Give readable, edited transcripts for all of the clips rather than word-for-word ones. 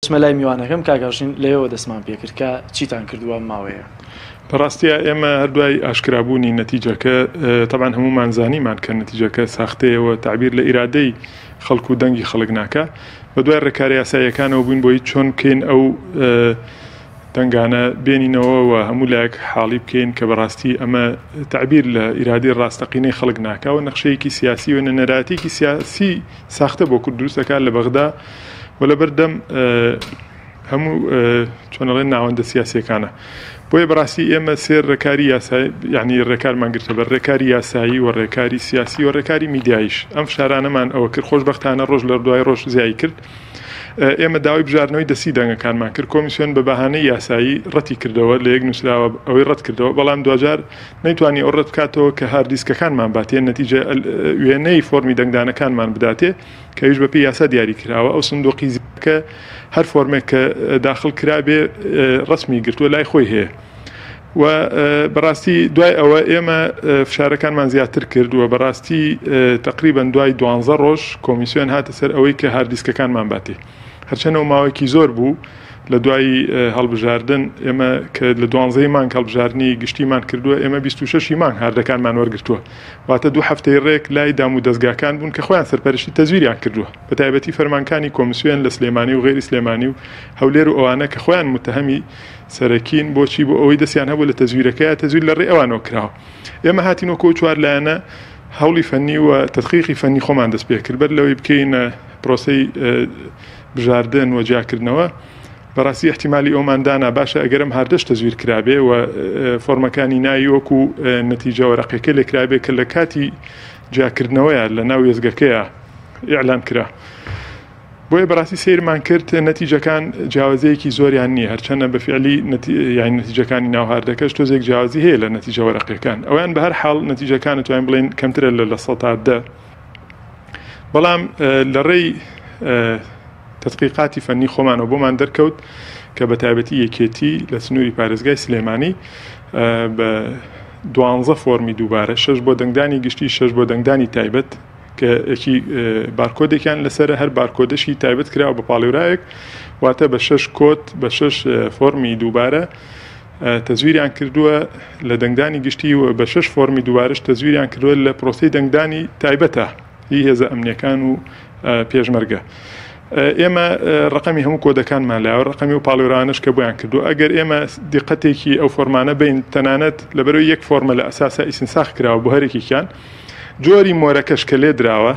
چمە لای میوانەکەم کاگەڕژین لێەوە دەستمان پێکرد کە چیتان کردووە ماوەیە. بەڕاستیە ئێمە هەردوای ئاشکرابوونی نەتیجەکە تەبان هەمومان زانیمان کە نەتیجەکە ساختەیەوە تعبیر لە ئیرادەی خەڵک و دەنگی خەڵک ناکە بە دوای ڕێکاری یاساییەکانەوە بووین بۆی چۆن بکەین ئەو دەنگانە بێنینەوە و هەموو لایەک حاڵی بکەین کە بەڕاستی ئەمە تعبیر لە ئیرادی ڕاستەقینەی خەڵک ناکەوە نەخشەیەکی سیاسی و نەنەراتێکی سیاسی ساختە بۆ کورد دروستەکان لە بەغدا و لەبەردەم هەموو چۆنەڵێن ناوەندە سیاسیەکانە. بۆیە بەڕاستی ئێمە سێر ڕێکاری یاسایی یعنی ڕێکارمان گرتە بە ڕێکاری یاسایی و ڕێکاری سیاسی و ڕێکاری میدیایش. ئەم شارانەمان ئەوە کرد خۆشبەختانە ڕۆژ لە دوای ڕۆژ زیایی کرد. ئێمە داوای بژاردنەوەی دەسی دەنگەکانمان کرد کۆمیسیۆن بە بەهانەی یاسایی ڕەتی کردەوە لە یەک نووسراوە ئەوەی ڕەت کردەوە بەڵام دوجار نەیتوانی ئەو ڕەت بکاتەوە کە هاردیسکەکانمان باتێ نەتیجە وێنەی فۆرمی دەنگدانەکانمان بداتێ کە هیچ بەپی یاسا دیاری کراوە ئەو سندوقی زیکە هەر فۆرمێک کە داخل کرابێ ڕسمی گرتووە لای خۆی هەیە و بەڕاستی دوای ئەوە ئێمە فشارەکانمان زیاتر کرد و بەڕاستی تقریبەن دوای 12 ڕۆژ کۆمیسیۆن هاتە سەر ئەوەی کە هاردیسکەکانمان باتێ هەرچەنەوە ماوەیەکی زۆر بوو لە دوای هەڵبژاردن ئێمە کە لە 12 مانگ هەڵبژاردننی گشتیمان کردووە ئێمە 26 مانگ هاردەکانمان وەرگرتووە واتە 2 هەفتەی ڕێک لای دام و دەستگاکان بوون کە خۆیان سەرپەرشتی تەزویریان کردووە بە تایبەتی فەرمانکانی کۆمیسیۆن لە سلێمانی و غێری سلێمانی و هەولێر و ئەوانە کە خۆیان متهەمی سەرەکین بۆچی بۆ ئەوەی دەستیان هەبوو لە تەزویرەکەی تەزویر لە ڕێ ئەوانەوە کراوە ئێمە هاتینەوە کۆ چوار لایەنە هەوڵی فەنی و تەدقیقی فەنی خۆمان دەست پێ کرد بەر لەوەی بکەینە پرۆسەی بژاردن و جاکردنەوە بەڕاستی احتیمالی ئەوماندانا باشە ئەگەرم هاردەش تەزویر کرابێ و فۆرمەکانی ناوی وەکو نەتیجە وەرەقەکە لێ کرابێ کە لە کاتی جاکردنەوەیە لە ناو وێزگەکەیە ئیعلان کرا بۆیە بەڕاستی سیرمان کرد نەتیجەکان جیاوازەیەکی زۆریان نییە هەرچەندە بەفعلی یعنی نەتیجەکانی ناو هاردەکەش تۆزێک جیاوازی هەیە لە نەتیجە وەرەقەکان ئەویان بە هەر حاڵ نەتیجەکانە توانین بڵێن کەمترە لە 100 بەڵام لە ڕێی تدقیقاتی فەنی خۆمانەوە بۆمان دەرکەوت کە بە تایبەتی یەکێتی لە سنووری پارێزگای سلێمانی بە 12 فۆرمی دووبارە 6 بۆ دەنگدانی گشتی 6 بۆ دەنگدانی تایبەت کە ئەکی بارکۆدێکیان لەسەر هەر بارکۆدەشی تایبەت کراوە بە پاڵێورایەک واتە بە 6 کۆت بە 6 فۆرمی دووبارە تەزویریان کردووە لە دەنگدانی گشتی و بە 6 فۆرمی دووبارەش تەزویریان کردووە لە پرۆسەی دەنگدانی تایبەتە هی هێزە ئەمنیەکان و پێشمەرگە ئێمە ڕقمی هەموو کۆدەکانمان لایەوە ڕقمی و پاڵێورانش کە بۆیان کردو ئەگەر ئێمە دیقەتێکی ئەو فۆرمانە بین تەنانەت لەبەرەوەی یەک فۆرمە لە ئەساسا ئیسنساخ کراوە بۆ هەرێکیان جۆری مۆرەکەش کە لێ دراوە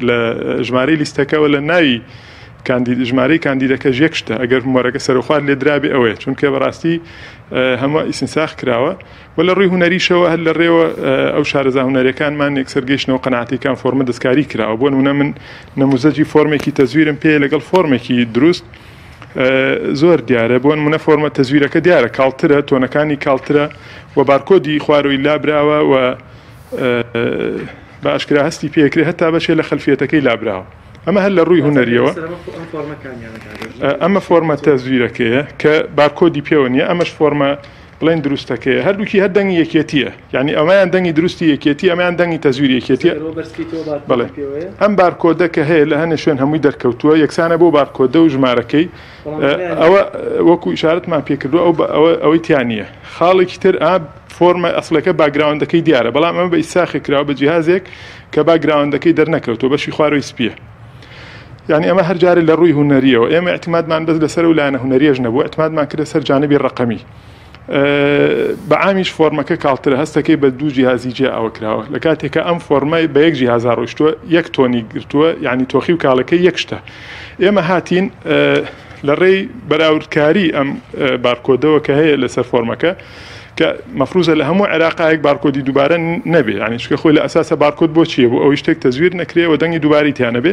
لە ژمارەی لیستەکەەوە لە ناوی ژمارەی کاندیدەکە یەک شتە ئەگەر مۆرەکە سەرخوار لێ درابێ ئەوەیە چونکە بەڕاستی هەموو ئیسنساخ کراوە و لە ڕووی هونەریشەوە هەر لە ڕێوە ئەو شارەزا هونەرەکانمان یەکسەرگەیشتنەوە قەناعەتیەکان فۆرمە دەستکاری کراوە بۆ نمونە من نموزەجی فۆرمێکی تەزویرم پێ لەگەڵ فۆرمێکی دروست زۆر دیارە بۆ نمونە فۆرمە تەزویرەکە دیارە کاڵترە تۆنەکانی کاڵترە و بارکۆدی خوارەوەی لابراوە و بە ئاشکرا هەستی پێکرێ هەتا بەشێ لە خەلفیەتەکەی لابراوە ئەمە هەر لە ڕووی هونەریەوە ئەمە فۆرمە تەزویرەکەیە کە بارکۆدی پێوە نیە ئەمەش فۆرمە بڵێن دروستەکەیە هەردووکی هەر دەنگی یەکێتیە یعنی ئەمەیان دەنگی دروستی یەکێتی ئەمەیان دەنگی تەزویر یەکێتیە بڵێ ئەم بارکۆدە کە هەیە لە هەنێ شوێن هەمووی دەرکەوتووە یەکسانە بۆ بارکۆدە و ژمارەکەی ئەوە وەکو ئیشارەتمان پێکردووە ئەوەی تیانە خاڵێکی تر فۆرمە ئەسڵەکە باگراوندەکەی دیارە بەڵام ئەمە بە ئیساخی کراوە بە جیهازێک کە باگراوندەکەی دەرنەکەوتووە بەشی خوارەوەی سپیە يعني ئەمە هەر جارێ لە ڕووی هونەریەوە ئێمە اعتمادمان بەس لەسەر و لایەنە هونەریەش نەبوو اعتمادمان کردە سەر جانبی ڕقەمی بەعامیش فۆرمەکە کاڵترە هەستەکەی بە 2 جیهازی جێ ئەوە کراوە لە کاتێکە ئەم فۆرمای بە 1 جیهاز ڕۆیشتووە 1 تۆنی گرتووە یعنی تۆخی و کاڵەکەی یەک شتە ئێمە هاتین لە ڕێی بەراوردکاری ئەم بارکۆدەوە کە هەیە لەسەر فۆرمەکە کە مەفروزە لە هەموو عێراقایەک بارکۆدی دووبارە نەبێ یعنی چکە خۆی لە ئەساسە بارکۆد بۆ چییە بۆ ئەوەی شتێک تەزویر نەکرێەوە دەنگی دووباری تیانە بێ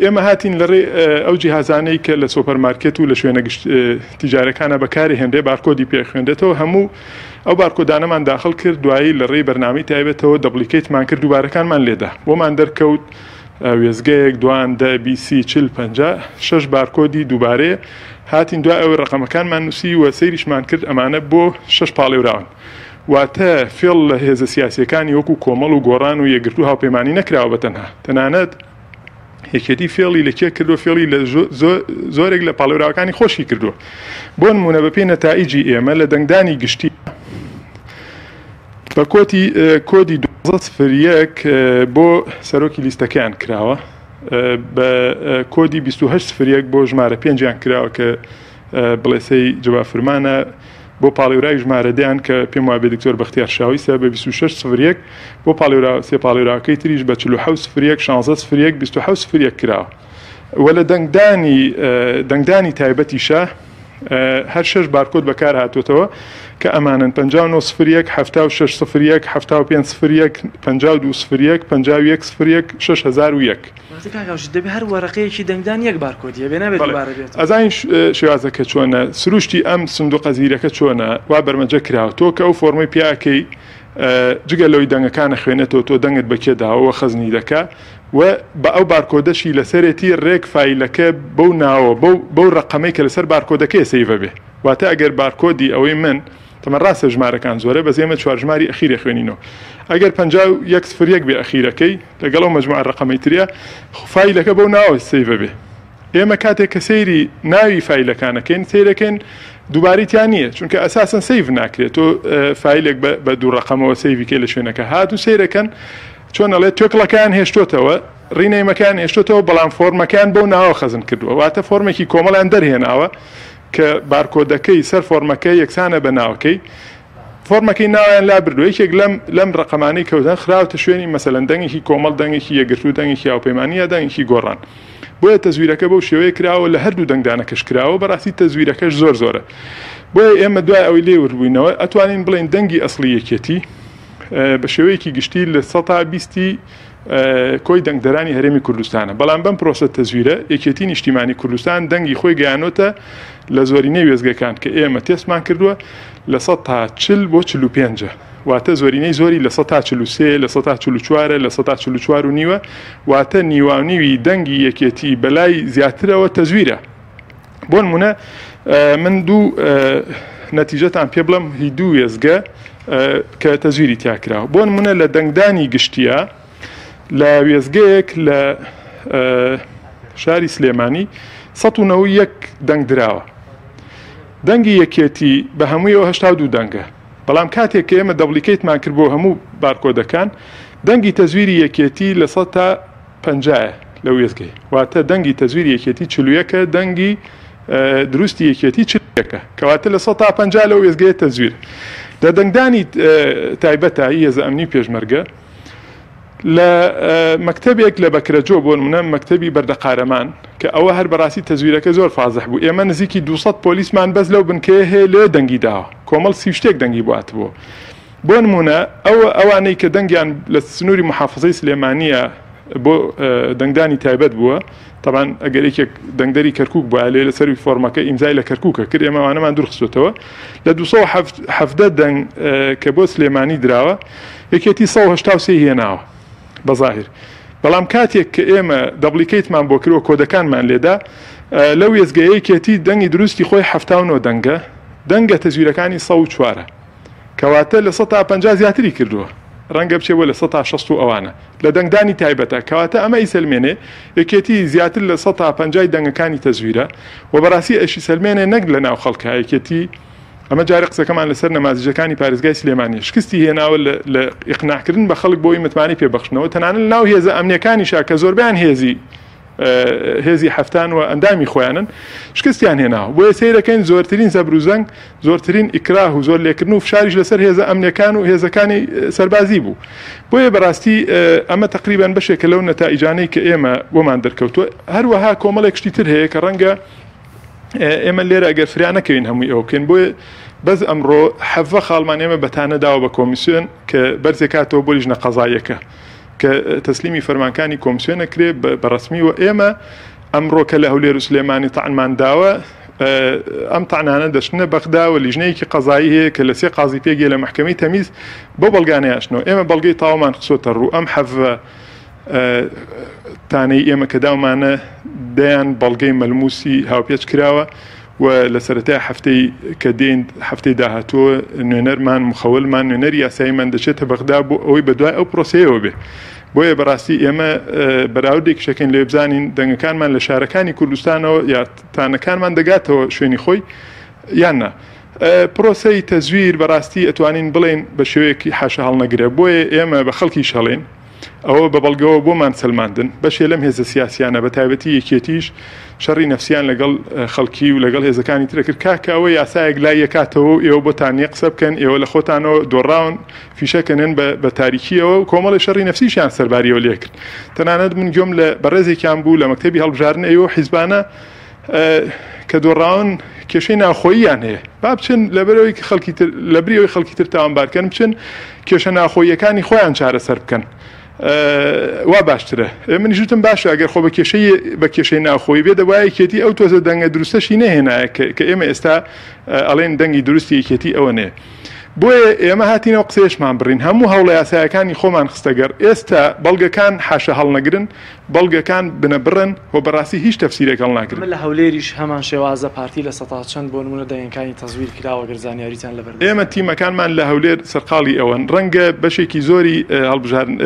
ئێمە هاتین لە ڕێ ئەو جیهازانەی کە لە سۆپەرمارکێت و لە شوێنە تیجارەکانە بەکاری هێندێ بارکۆدی پێخوێندێتەوە هەموو ئەو بارکۆدانەمان داخل کرد دوایی لە ڕێی بەرنامی تایبێتەوە دەبلیکیتمان کرد دووبارەکانمان لێدا بۆمان دەرکەوت وێزگەیەک دوان دە بیسی 40 6 بارکۆدی دووبارەیە هاتین دوای ئەوەی ڕقەمەکانمان نووسی و سەیریشمان کرد ئەمانە بۆ 6 پاڵێوراون واتە فێڵ لە هێزە سیاسیەکانی وەکو کۆمەڵ و گۆڕان و یەکگرتو هاوپەیمانی نەکراوە بەتەنها تەنانەت یەکێتی فێڵی لە کێ کردو فێڵی لە زۆرێک لە پاڵێراوەکانی خۆشی کردووە بۆ نمونە بە پێی نەتائیجی ئێمە لە دەنگدانی گشتی بە کۆدی 1201 بۆ سەرۆکی لیستەکەیان کراوە بە کۆدی 2801 بۆ ژمارە 5یان کراوە کە بڵێسەی جوابفرمانە بۆ پاڵێورای ژمارەدەیان کە پێم وابێ دکتۆر بەختیار شاوی سە بە 2601 بۆ سێ پاڵێوراکەی تریش بە 4701 1601 2701 کراوە وە لە دەنگدانی تایبەتیشە هەر 6 بارکۆد بەکار هاتوێتەوە کە ئەمانن 5901 7601 7501 5201 5101 6001 دەبێ هەر وەرەقەیەکی دەنگدان یەک بارکۆدیە بێ نابێت دووبارە بێت ئەزانین شێوازەکە چۆنە سروشتی ئەم سندوقە زیرەکە چۆنە وا بەرمەجە کراوە تۆ کە ئەو فۆرمەی پیاکەی جگە لەوەی دەنگەکانە خوێنێتەوە تۆ دەنگت بەکێداوە خەزنی دەکا و بە ئەو بارکۆدەشی لەسەرێتی ڕێک فایلەکە بەو ناوە بەو ڕقەمەی کە لەسەر بارکۆدەکەی سەیڤە بێ واتە ئەگەر بارکۆدی ئەوەی من تەمە ڕاستە ژمارەکان زۆرە بەس ئێمە چوارژماری ئەخیرە خوێنینەوە ئەگەر 51 بێ ئەخیرەکەی لەگەڵ ئەو مەجموعە ڕقەمەی ترە فایلەکە بەو ناوە سەیڤە بێ ئێمە کاتێک کە سەیری ناوی فایلەکانەکەین سیرەکەین دووباریتیان نییە چونکە ئەساسن سەیڤ ناکرێت تۆ فایلێک بە دوو ڕقەمەوە سەیڤیکە لە شوێنەکە هات و سیرەکەن چۆن ئەڵێت تۆکڵەکان هێشتۆتەوە ڕینەیمەکان هێشتۆتەوە بەڵام فۆرمەکان بەو ناوە خەزم کردووە واتە فۆرمێکی کۆمەڵیان دەرهێناوە کە بارکۆدەکەی سەر فۆرمەکەی یەکسانە بە ناوەکەی فۆرمەکەی ناویان لا بردو یەکێک لەم ڕقەمانەی کەوتن خراوتە شوێنی مەسەلەن دەنگێکی کۆمەڵ دەنگێکی یەگرتو دەنگێکی هاوپەیمانیە دەنگێکی گۆڕان بۆیە تەزویرەکە بەو شێوەیە کراوە لە هەردوو دەنگدانەکەش کراوە بەڕاستی تەزویرەکەش زۆرە بۆیە ئێمە دوای ئەوەی لێوەربووینەوە ئەتوانین بڵین دەنگی ئەسڵی یەکێتی بە شێوەیەکی گشتی لە 120 کۆی دەنگدەرانی هەرێمی کوردستانە بەڵام بەم پرۆسە تەزویرە یەکێتی نیشتیمانی کوردستان دەنگی خۆی گەیانۆتە لە زۆرینەی وێزگەکان کە ئێمە تێسمان کردووە لە 140 بۆ 45 واتە زۆرینەی زۆری لە 143 لە 144 لە 144 و نیوە واتە نیوانیوی دەنگی یەکێتی بەلای زیاترەوە تەزویرە بۆ نمونە من دوو نەتیجەتان پێ بڵم هی دوو وێزگە کە تەزویری تیاکراوە بۆ نمونە لە دەنگدانی گشتیە لە وێزگەیەک لە شاری سلێمانی 191 دەنگ دراوە دەنگی یەکێتی بە هەموویەوە 82 دەنگە بەڵام کاتێک کە ئێمە دەبلیکەیتمان کرد بۆ هەموو بارکۆدەکان دەنگی تەزویری یەکێتی لە 150 لە وێزگەی واتە دەنگی تەزویری یەکێتی 41 دەنگی دروستی یەکێتی 40 کەواتە لە 150 لە وێزگەیە تەزویر لە دەنگدانی تایبەتایی هێزە ئەمنی پێشمەرگە لە مەکتەبێک لە بەکرەجۆ بۆ نمونە مەکتەبی بەردەقارەمان کە ئەوە هەر بەڕاستی تەزویرەکە زۆر فازح بوو ئێمە نزیکی 200 پۆلیسمان بەس لەو بنکەیە هەیە لێ دەنگی داوە کۆمەڵ 30 شتێک دەنگی بواتبوو بۆ نمونە ئەوانەی کە دەنگیان لە سنووری محافظەی سلێمانیە بۆ دەنگدانی تایبەت بووە طبعا ئەگەر یەکێک دەنگدەری کەرکووک بووە لێ لەسەروی فۆرمەکە ئیمزای لە کەرکووکە کرد ئێمەوانەمان دوورخستوتەوە لە 270 دەنگ کە بۆ سلێمانی دراوە یەکێتی 183 هێناوە بەظاهر بەڵام کاتێک کە ئێمە دەبلیکەیتمان بۆ کردوە کۆدەکانمان لێدا لەو وێزگەیەکێتی دەنگی دروستی خۆی 79 دەنگە تەزویرەکانی 104 کەواتە لە 150 زیاتری کردووە ڕەنگە بچێەوە لە 160 ئەوانە لە دەنگدانی تایبەتە کەواتە ئەمە ئیسلمێنێ یەکێتی زیاتر لە 150 دەنگەکانی تەزویرە و بەڕاستی ئەشی سلمێنێ نەک لە ناو خەڵکە یەکێتی ئەمە جارە قسەکەمان لەسەر نەمازیجەکانی پارێزگای سلێمانی شکستی هێناوە لە ئیقناعکردن بە خەڵک بۆی متمانی پێبەخشنەوە تەنانەت ناو هێزە ئەمنیەکانیشا کە زۆربیان هێزی هەفتان و ئەندامی خۆیانن شکستیان هێناوە بۆیە سەیرەکەین زۆرترین زەبروزەنگ زۆرترین ئیکراه و زۆر لێکردن و فشاریش لەسەر هێزە ئەمنیەکان و هێزەکانی سەربازی بوو بۆیە بەڕاستی ئەمە تقریبان بەشێکە لەو نەتائیجانەی کە ئێمە بۆمان دەرکەوتووە هەروەها کۆمەڵێک شتی تر هەیە کە ڕەنگە ئێمە لێرە ئەگەر فریان نەکەوین هەمووی ئەو بکەین بۆیە بەس ئەمڕۆ حەڤە خاڵمان ئێمە بەتانە داوە بە کۆمیسیۆن کە بەرزێکاتەوە بۆ لیژنە قەزاییەکە کە تەسلیمی فەرمانکانی کۆمیسیۆنە کرێ بە ڕسمی و ئێمە ئەمڕۆ کە لە هەولێر و سلێمانی تەعنمان داوە ئەم تەعنانە دەچنە بەغدا و لیژنەیەکی قەزایی هەیە کە لە 3 قازی پێگێ لە محکەمەی تەمیز بۆ بەڵگانەیەشنەوە ئێمە بەڵگەی تاوامان خسۆتە ڕوو ئەم حەڤە تانەی ئێمە کە داومانە دەیان بەڵگەی مەلموسی هاوپێچ کراوە و لە سەرەتای هەفتەی کە دێن هەفتەی داهاتووە نوێنەرمان مخەولمان نوێنەری یاساییمان دەچێتە بەغدا بۆ ئەوەی بەدوای ئەو پرۆسەیەوە بێ بۆیە بەڕاستی ئێمە بەراوردێک شەکەین لێ بزانین دەنگەکانمان لە شارەکانی کوردستانەوە یارتانەکانمان دەگاتەوە شوێنی خۆی یاننا. پرۆسەی تەزویر بەڕاستی ئەتوانین بڵێن بە شێوەیەکی حاشە هەڵنەگرێ بۆیە ئێمە بە خەڵکی شەڵێن ئەوە بە بەڵگەوە بۆمان سلماندن بەشێ لەم هێزە سیاسیانە بە تایبەتی یەکێتیش شەڕی نەفسیان لەگەڵ خەڵکی و لەگەڵ هێزەکانی ترەکرد کاکە ئەوە یاسایەک لای یەکاتەوە ئێوە بۆتان قسە بکەن ئێوە لە خۆتانەوە دۆڕاون فیشەکەنن بە تاریکیەوە و کۆمەڵی شەڕی نەفسیشیان سەرباریەوە لێکرد تەنانەت من گوێم لە بەڕێزێکیان بوو لە مەکتەبی هەڵبژاردن ئەوە حیزبانە کە دۆڕاون کێشەی ناخۆییان هەیە با بچن لەبریەوەی خەڵکی تر تاوانبارکەن بچن کێشە ناخۆیەکانی خۆیان چارەسەر بکەن وا باشترە منی ژوتم باشە ئەگەر خۆ بە کێشەی ناخۆی بێ دەوایە کێتی ئەو تۆزە دەنگە دروستەشی نەهێنایە کە ئێمە ئێستا ئەڵێن دەنگی دروستی یەکێتی ئەوە نێ بۆیە ئێمە هاتینەوە قسەیەشمان بڕین هەموو هەوڵە یاسایەکانی خۆمان خستەگەر ئێستا بەڵگەکان حاشە هەڵنەگرن بەڵگەکان بنە بڕن و بەڕاستی هیچ تەفسیرێک هەڵناگرن لە هەولێریش هەمان شێوازە پارتی لە سەتا چەند بۆ نمونە دەنگەکانی تەزویر کراوە گەرزانیاریتان لەبەر ئێمە تیمەکانمان لە هەولێر سەرقاڵی ئەوەن ڕەنگە بەشێکی زۆری هەڵبژاردن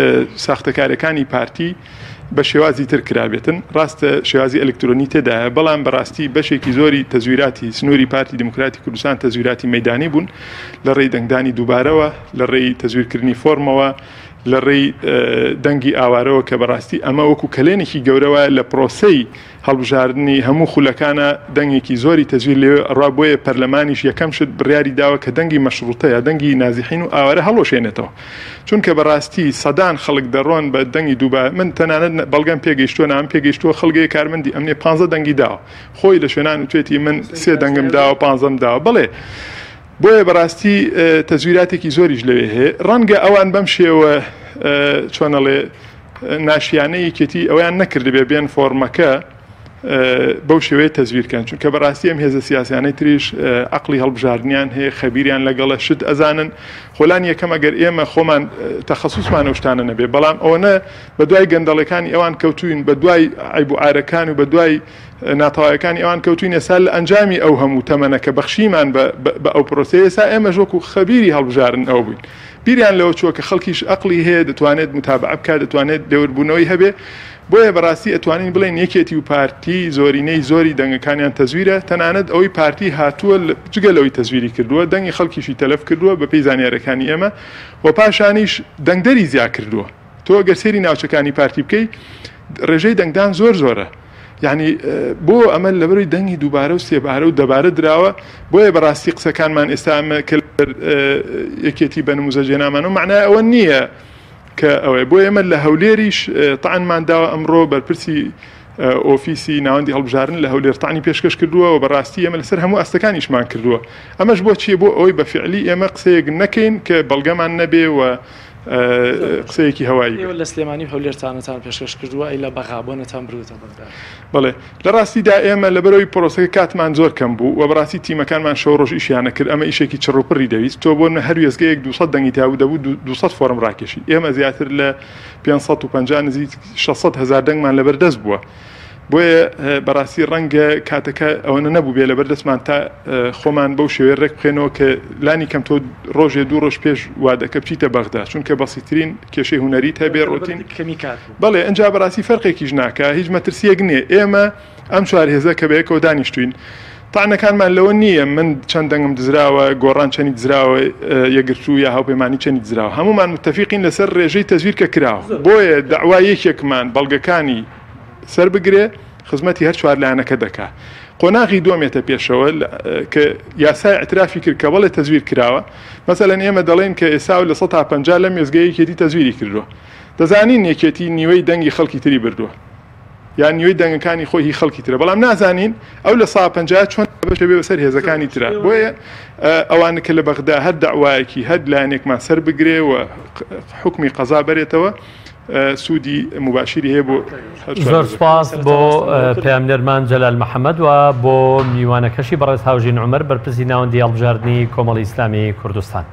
ساختەکارەکانی پارتی بە شێوازی تر کرابێتن ڕاستە شێوازی ئەلکترۆنی تێدایە بەڵام بەڕاستی بەشێکی زۆری تەزویراتی سنووری پارتی دموکراتی کوردستان تەزویراتی مەیدانی بوون لە ڕێی دەنگدانی دووبارەوە لە ڕێی تەزویرکردنی فۆرمەوە لە ڕێی دەنگی ئاوارەوە کە بەڕاستی ئەمە وەکو کلێنێکی گەورەوە لە پرۆسەی هەڵبژاردننی هەموو خولەکانە دەنگێکی زۆری تەزویر لێ ڕوا بۆیە پەرلەمانیش یەکەم شت بڕیاری داوە کە دەنگی مەشروطەیە دەنگی نازیحین و ئاوارە هەڵۆشێنێتەوە چونکە بەڕاستی سەدان خەڵک دەڕۆن بە دەنگی دووبار من تەنانەت بەڵگەم پێگەیشتووە نام پێگەیشتووە خەڵگەی کارمەندی ئەمنێ 15 دەنگی داوە خۆی لە شوێنان وتێتی من 3 دەنگم داوە 15 داوە بڵێ بۆیە بەڕاستی تەزویراتێکی زۆریش لەوێ هەیە ڕەنگە ئەوان بەم شێوە چۆنەڵێ ناشیانەی کێتی ئەویان نەکردبێ بێن فۆرمەکە بەو شێوەیە تەزویرکەن چونکە بەڕاستی ئەم هێزە سیاسیانەی تریش عقلی هەڵبژاردنیان هەیە خەبیریان لەگەڵە شت ئەزانن خۆلان یەکەم ئەگەر ئێمە خۆمان تەخەسوسمانە شتانە نەبێ بەڵام ئەوەنە بە دوای گەندەڵەکانی ئەوان کەوتوین بە دوای عیب و ئارەکان و بە دوای ناتەواویەکانی ئەوان کەوتوین ئێستا لە ئەنجامی ئەو هەموو تەمەنەکە بەخشیمان بە ئەو پرۆسەیە ئێستا ئێمە ژۆکو خەبیری هەڵبژاردن ئەو بووین بیریان لەوە چووە کە خەڵکیش عقلی هەیە دەتوانێت متابعە بکات دەتوانێت دەوربوونەوەی هەبێ بۆیە بەڕاستی ئەتوانین بڵێن یەکێتی و پارتی زۆرینەی زۆری دەنگەکانیان تەزویرە تەنانەت ئەوەی پارتی هاتووە جگەلەوەی تەزویری کردووە دەنگی خەڵکیشی تەلەف کردووە بە پێی زانیارەکانی ئێمە و پاشانیش دەنگدەری زیاد کردووە تۆ گەر سێری ناوچەکانی پارتی بکەی ڕێژەی دەنگدان زۆرە یعنی بۆ ئەمە لەبەروی دەنگی دووبارە و سێبارە و دەبارە دراوە بۆیە بەڕاستی قسەکانمان ئێستا ئەمە یەکێتی بە نموزەجێنامان و معنای ئەوە نییە کە ئەوەی بۆ ئێمە لە هەولێریش تەعانمان داوە ئەمڕۆ بەرپرسی ئۆفیسی ناوەندی هەڵبژاردن لە هەولێر تەعانی پێشکەش کردووە و بەڕاستی ئێمە لەسەر هەموو ئەستەکانیشمان کردووە ئەمەش بۆ چیە بۆ ئەوەی بە فعلی ئێمە قسەیەک نەکەین کە بەڵگەمان نەبێ و قسەیەکی هەوایی لە سلێمانی هەولێرتانەتان پێشکەش کردووە ئەی لە بەغابۆنەتان بردوتە بەغداد بڵێ لە ڕاستیدا ئێمە لەبەرەوەی پرۆسەکە کاتمان زۆر کەم بوو و بەڕاستی تیمەکانمان شەو ڕۆژ ئیشیانە کرد ئەمە ئیشێکی چڕوپڕی دەویست تۆ بۆ هەر وێزگەیەک 200 دەنگی تاو دەبوو 200 فۆرم ڕاکێشی ئێمە زیاتر لە 550 نزیک 600 هزار دەنگمان لەبەردەست بووە بۆیە بەڕاستی ڕەنگە کاتەکە ئەوەنە نەبوو بێ لەبەردەستمان تا خۆمان بەو شێوەیە ڕێک بخێنەوە کە لانی کەم تۆ ڕۆژێ 2 ڕۆژ پێش وادەکە بچیتە بەغدا چونکە بەسیترین کێشەی هونەریت هەبێ ڕۆتین بەڵێ ئەنجا بەڕاستی فەرقێکیش ناکە هیچ مەترسیەک نییە ئێمە ئەم چوار هێزە کە بەیەکەوە دانیشتوین تاانەکانمان لەوە نییە من چەند دەنگم دزراوە گۆڕان چەندی دزراوە یەگرتوو یا هاوپەیمانی چەندی دزراوە هەمومان متتەفیقین لەسەر ڕێژەی تەزویر کە کراوە بۆیە داوای یەکێکمان بەڵگەکانی سەر بگرێ خزمەتی هەر چوار لایەنەکە دەکا قۆناغی دووەمێتە پێشەوە کە یاسای اعترافی کرد کە بەڵێ تەزویر کراوە مەسەلەن ئێمە دەڵێن کە ئێستا لە 150 لە مێزگەیەکێتی تەزویری کردووە دەزانین یەکێتی نیوەی دەنگی خەڵکی تری بردووە یان نیوەی دەنگەکانی خۆی هی خەڵکی ترە بەڵام نازانین ئەو لە 150 چۆن بەشە بێ بەسەر هێزەکانی ترە بۆیە ئەوانە کە لە بەغدا هەر داوایەکی هەر لایەنێکمان سەر بگرێ و حکمی قەزا بەرێتەوە سوودی مباشری هەیە بۆ زۆر سپاس بۆ پەیامنەرمان جەلال محەممەد و بۆ میوانەکەشی بەڕێز هاوژین عومەر بەرپرسی ناوەندی هەڵبژاردننی کۆمەڵی ئیسلامی کوردستان.